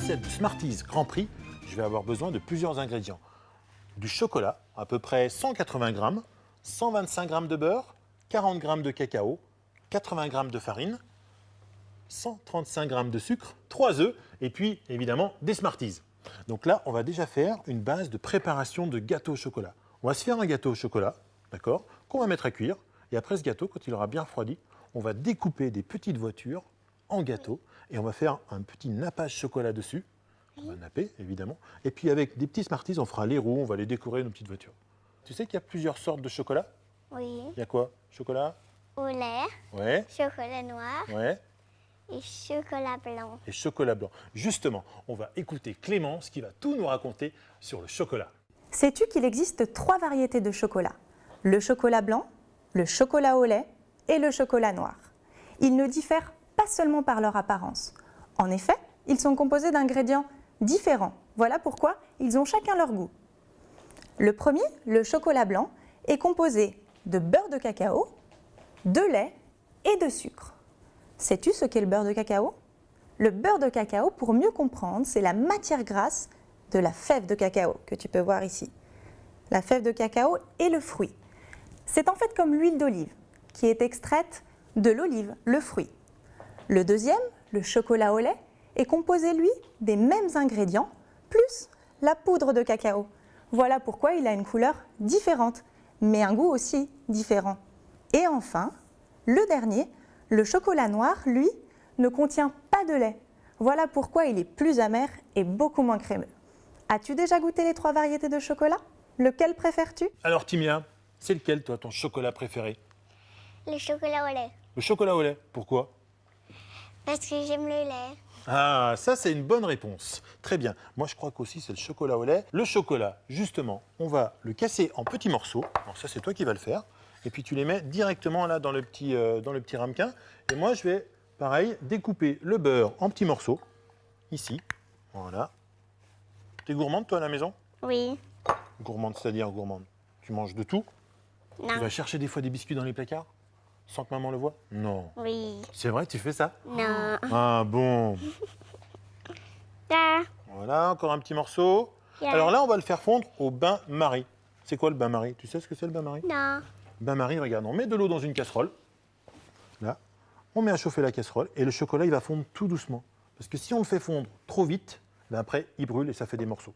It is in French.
recette Smarties Grand Prix, je vais avoir besoin de plusieurs ingrédients. Du chocolat, à peu près 180 grammes, 125 grammes de beurre, 40 grammes de cacao, 80 grammes de farine, 135 grammes de sucre, 3 œufs et puis évidemment des Smarties. Donc là, on va déjà faire une base de préparation de gâteau au chocolat. On va se faire un gâteau au chocolat, d'accord, qu'on va mettre à cuire. Et après ce gâteau, quand il aura bien refroidi, on va découper des petites voitures en gâteau et on va faire un petit nappage chocolat dessus. On va napper, évidemment. Et puis avec des petits Smarties, on fera les roues, on va les décorer, nos petites voitures. Tu sais qu'il y a plusieurs sortes de chocolat? Oui. Il y a quoi? Chocolat? Au lait, Ouais, chocolat noir ouais. et chocolat blanc. Et chocolat blanc. Justement, on va écouter Clémence qui va tout nous raconter sur le chocolat. Sais-tu qu'il existe 3 variétés de chocolat? Le chocolat blanc, le chocolat au lait et le chocolat noir. Ils ne diffèrent pas seulement par leur apparence. En effet, ils sont composés d'ingrédients différents. Voilà pourquoi ils ont chacun leur goût. Le premier, le chocolat blanc, est composé de beurre de cacao, de lait et de sucre. Sais-tu ce qu'est le beurre de cacao? Le beurre de cacao, pour mieux comprendre, c'est la matière grasse de la fève de cacao que tu peux voir ici. La fève de cacao est le fruit. C'est en fait comme l'huile d'olive qui est extraite de l'olive, le fruit. Le deuxième, le chocolat au lait, est composé, lui, des mêmes ingrédients, plus la poudre de cacao. Voilà pourquoi il a une couleur différente, mais un goût aussi différent. Et enfin, le dernier, le chocolat noir, lui, ne contient pas de lait. Voilà pourquoi il est plus amer et beaucoup moins crémeux. As-tu déjà goûté les 3 variétés de chocolat? Lequel préfères-tu? Alors Timia, c'est lequel toi ton chocolat préféré? Le chocolat au lait. Le chocolat au lait. Pourquoi? Parce que j'aime le lait. Ah, ça c'est une bonne réponse. Très bien. Moi je crois qu'aussi c'est le chocolat au lait. Le chocolat, justement, on va le casser en petits morceaux. Alors ça c'est toi qui vas le faire. Et puis tu les mets directement là dans le petit ramequin. Et moi je vais, pareil, découper le beurre en petits morceaux. Ici. Voilà. T'es gourmande toi à la maison? Oui. Gourmande, c'est-à-dire gourmande. Tu manges de tout? Tu Non. vas chercher des fois des biscuits dans les placards? Sans que maman le voie? Non. Oui. C'est vrai, tu fais ça? Non. Ah bon. Da. Voilà, encore un petit morceau. Yeah. Alors là, on va le faire fondre au bain-marie. C'est quoi le bain-marie? Tu sais ce que c'est le bain-marie? Non. Bain-marie, regarde, on met de l'eau dans une casserole. Là, on met à chauffer la casserole et le chocolat, il va fondre tout doucement. Parce que si on le fait fondre trop vite, ben après, il brûle et ça fait des morceaux.